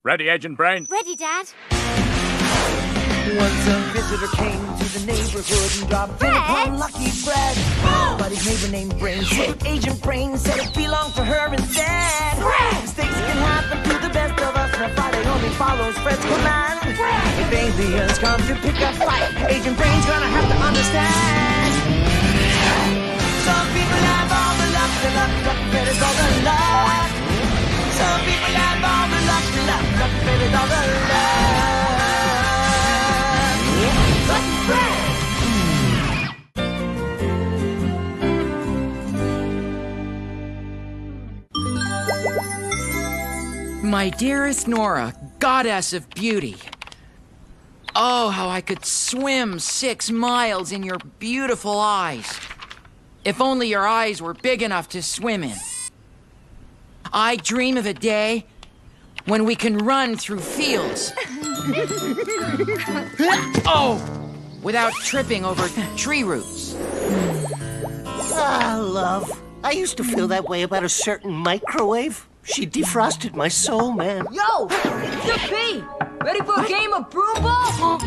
Ready, Agent Brain? Ready, Dad. Once a visitor came to the neighborhood and dropped in upon Lucky Fred. But his neighbor named Brain said, Agent Brain said it belonged to her instead. Mistakes can happen to the best of us, and Friday only follows Fred's command. If aliens come to pick a fight, Agent Brain's gonna have to understand. Some people have all the luck, Fred is all the luck. Some people have all the luck, Fred is all the luck. My dearest Nora, goddess of beauty. Oh, how I could swim 6 miles in your beautiful eyes. If only your eyes were big enough to swim in. I dream of a day when we can run through fields. Oh, without tripping over tree roots. Ah, love. I used to feel that way about a certain microwave. She defrosted my soul, man. Yo, it's the P. Ready for a game of broom ball?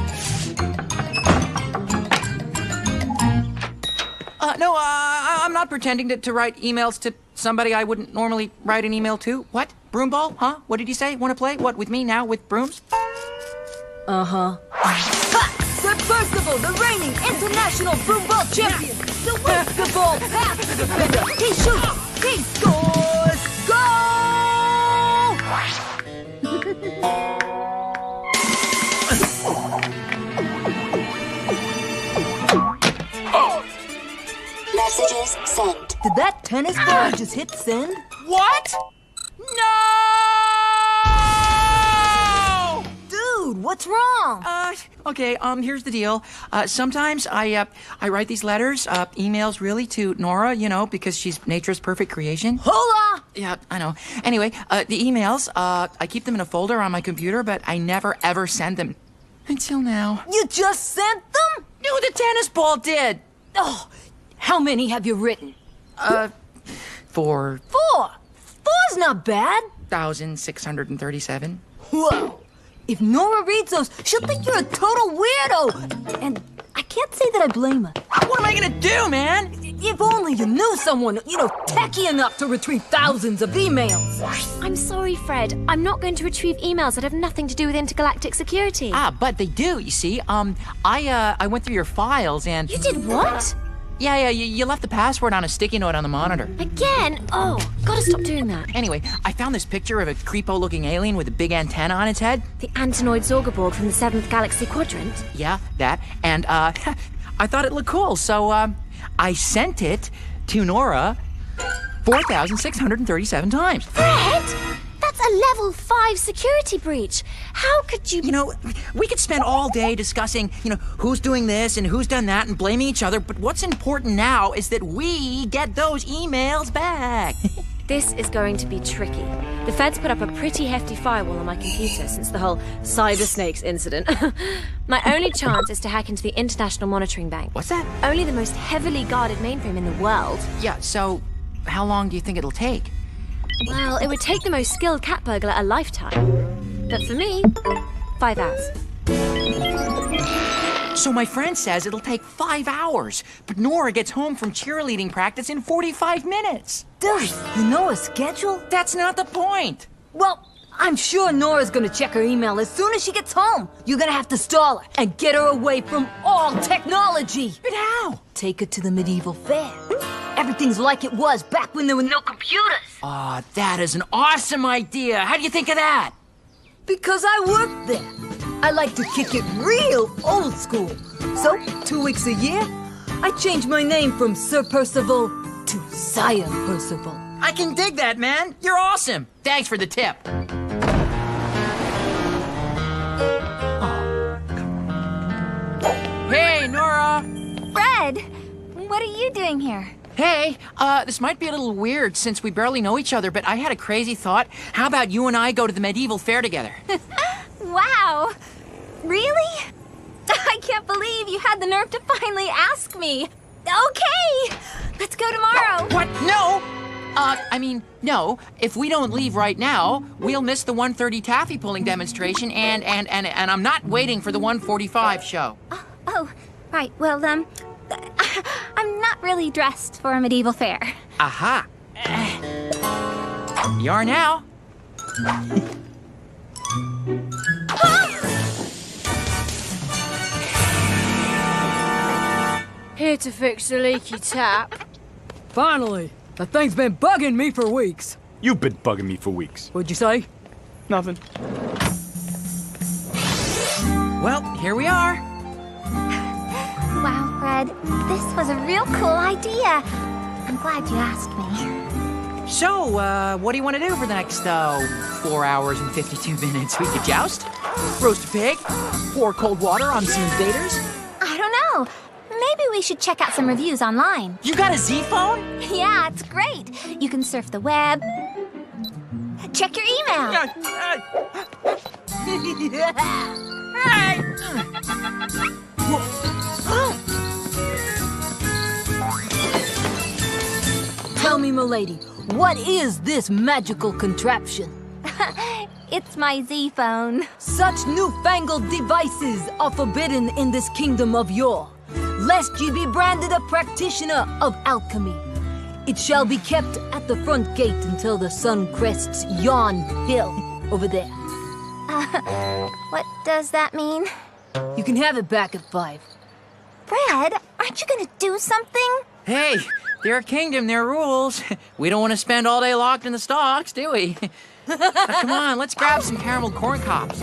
No, I'm not pretending to write emails to somebody I wouldn't normally write an email to. What? Broomball? Huh? What did you say? Want to play? What, with me now, with brooms? Uh-huh. Sir Percival, the reigning international broom ball champion. The whips the ball past the defender. He shoots. He scores. Goal! Messages sent. Did that tennis ball just hit send? What? No! Dude, what's wrong? Okay, here's the deal. Sometimes I write these letters, emails really to Nora, you know, because she's nature's perfect creation. Hola! Yeah, I know. Anyway, the emails, I keep them in a folder on my computer, but I never, ever send them. Until now. You just sent them? No, the tennis ball did. Oh, how many have you written? 4,637. 4's not bad. 1,637. Whoa. If Nora reads those, she'll think you're a total weirdo. And I can't say that I blame her. What am I gonna do, man? If only you knew someone, techie enough to retrieve thousands of emails. I'm sorry, Fred. I'm not going to retrieve emails that have nothing to do with intergalactic security. But they do, you see. I went through your files and... You did what? Yeah, you left the password on a sticky note on the monitor. Again? Oh, gotta stop doing that. Anyway, I found this picture of a creepo-looking alien with a big antenna on its head. The Antonoid Zorgaborg from the 7th Galaxy Quadrant? Yeah, that. And, I thought it looked cool, so, I sent it to Nora 4,637 times. Fred! That's a level 5 security breach. How could you... We could spend all day discussing, who's doing this and who's done that and blaming each other, but what's important now is that we get those emails back. This is going to be tricky. The Feds put up a pretty hefty firewall on my computer since the whole cyber snakes incident. My only chance is to hack into the International Monitoring Bank. What's that? Only the most heavily guarded mainframe in the world. Yeah, so how long do you think it'll take? Well, it would take the most skilled cat burglar a lifetime. But for me, 5 hours. So my friend says it'll take 5 hours, but Nora gets home from cheerleading practice in 45 minutes. Dude, you know her schedule? That's not the point. Well, I'm sure Nora's gonna check her email as soon as she gets home. You're gonna have to stall her and get her away from all technology. But how? Take her to the medieval fair. Everything's like it was back when there were no computers. Aw, that is an awesome idea. How do you think of that? Because I worked there. I like to kick it real old school. So, 2 weeks a year, I change my name from Sir Percival to Sire Percival. I can dig that, man. You're awesome. Thanks for the tip. Hey, Nora. Fred, what are you doing here? Hey, this might be a little weird since we barely know each other, but I had a crazy thought. How about you and I go to the medieval fair together? Wow. Really? I can't believe you had the nerve to finally ask me. Okay, let's go tomorrow. What? No! No. If we don't leave right now, we'll miss the 1:30 taffy pulling demonstration, and I'm not waiting for the 1:45 show. Oh, right. Well, I'm not really dressed for a medieval fair. Aha. You are now. Here to fix the leaky tap. Finally! That thing's been bugging me for weeks. You've been bugging me for weeks. What'd you say? Nothing. Well, here we are. Wow, Fred. This was a real cool idea. I'm glad you asked me. So, what do you want to do for the next, 4 hours and 52 minutes? We could joust, roast a pig, pour cold water on some invaders. I don't know. Maybe we should check out some reviews online. You got a Z phone? Yeah, it's great. You can surf the web. Check your email. Tell me, milady, what is this magical contraption? It's my Z phone. Such newfangled devices are forbidden in this kingdom of yore, lest ye be branded a practitioner of alchemy. It shall be kept at the front gate until the sun crests yon hill over there. What does that mean? You can have it back at 5. Fred, aren't you gonna do something? Hey, they're a kingdom, they're rules. We don't want to spend all day locked in the stocks, do we? Come on, let's grab some caramel corn cobs.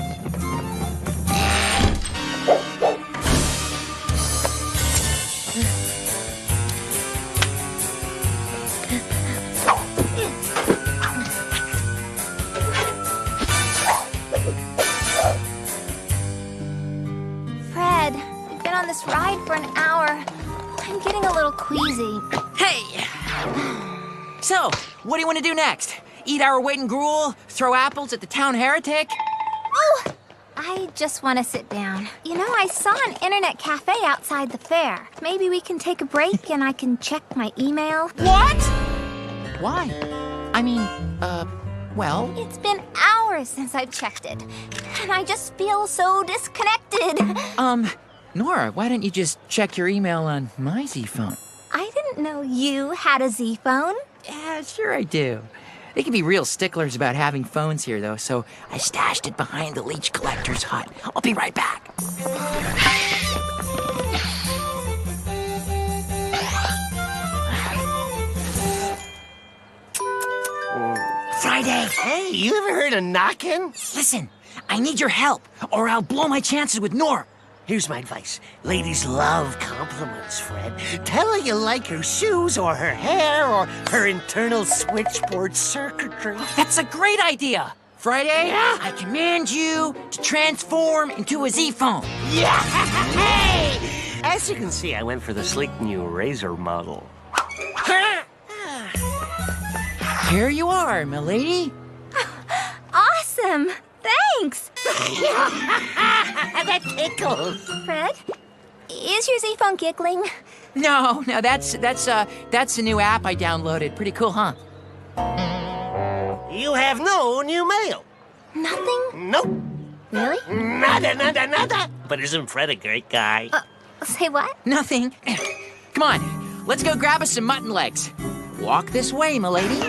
Fred, we've been on this ride for an hour. I'm getting a little queasy. Hey! So, what do you want to do next? Eat our weight in gruel? Throw apples at the town heretic? Ooh, I just want to sit down. You know, I saw an internet cafe outside the fair. Maybe we can take a break and I can check my email. What? Why? I mean, well... It's been hours since I've checked it, and I just feel so disconnected. Nora, why don't you just check your email on my Z phone? I didn't know you had a Z phone. Yeah, sure I do. They can be real sticklers about having phones here, though, so I stashed it behind the leech collector's hut. I'll be right back. Friday! Hey, you ever heard of knocking? Listen, I need your help, or I'll blow my chances with Nora. Here's my advice. Ladies love compliments, Fred. Tell her you like her shoes or her hair or her internal switchboard circuitry. That's a great idea! Friday, I command you to transform into a Z phone. Yeah! Hey! As you can see, I went for the sleek new Razor model. Here you are, milady. Awesome! Thanks! That tickles. Fred, is your Z phone giggling? No, that's a new app I downloaded. Pretty cool, huh? You have no new mail. Nothing? Nope. Really? Nada. But isn't Fred a great guy? Say what? Nothing. Come on, let's go grab us some mutton legs. Walk this way, milady.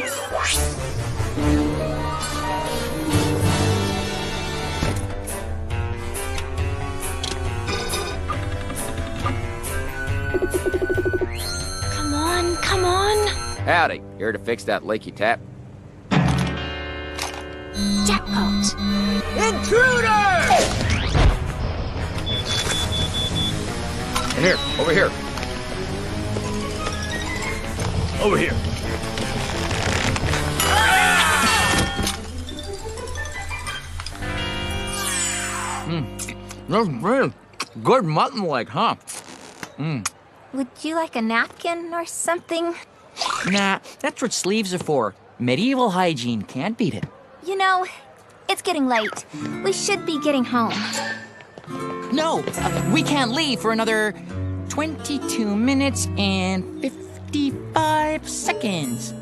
Come on. Howdy. Here to fix that leaky tap? Jackpot. Intruder! Here, over here. Over here. That's real good mutton leg, huh? Would you like a napkin or something? Nah, that's what sleeves are for. Medieval hygiene, can't beat it. You know, it's getting late. We should be getting home. No, we can't leave for another 22 minutes and 55 seconds.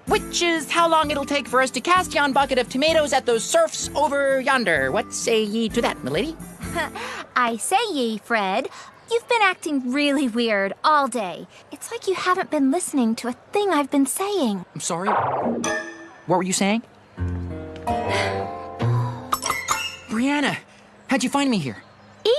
Which is how long it'll take for us to cast yon bucket of tomatoes at those serfs over yonder. What say ye to that, milady? I say ye, Fred. You've been acting really weird all day. It's like you haven't been listening to a thing I've been saying. I'm sorry. What were you saying? Brianna, how'd you find me here?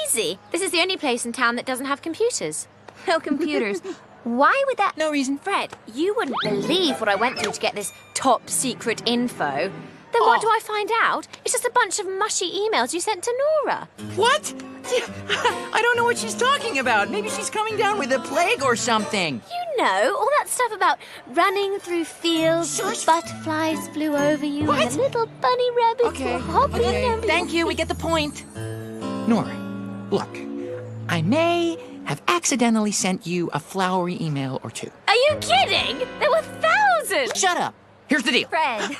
Easy. This is the only place in town that doesn't have computers. No computers. Why would that... No reason. Fred, you wouldn't believe what I went through to get this top secret info. Then what do I find out? It's just a bunch of mushy emails you sent to Nora. What? I don't know what she's talking about. Maybe she's coming down with a plague or something. You know, all that stuff about running through fields, where butterflies flew over you, What? and the little bunny rabbits were hopping over Thank you, we get the point. Nora, look, I may have accidentally sent you a flowery email or two. Are you kidding? There were thousands! Shut up. Here's the deal. Fred,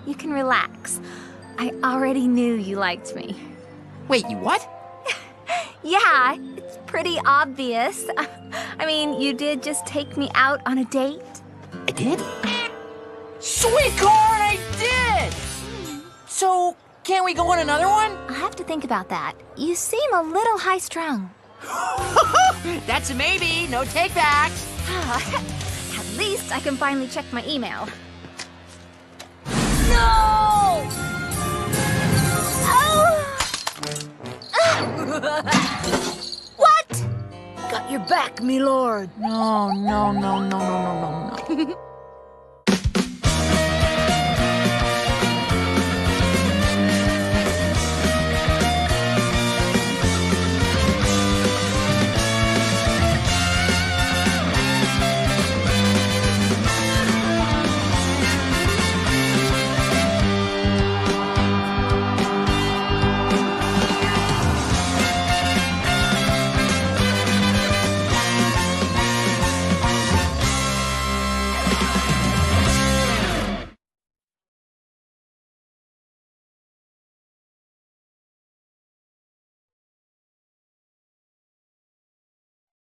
you can relax. I already knew you liked me. Wait, you what? Yeah, it's pretty obvious. I mean, you did just take me out on a date. I did? Sweetheart, I did! So, can't we go on another one? I'll have to think about that. You seem a little high-strung. That's a maybe, no takebacks. At least I can finally check my email. No! What? Got your back, me lord. No.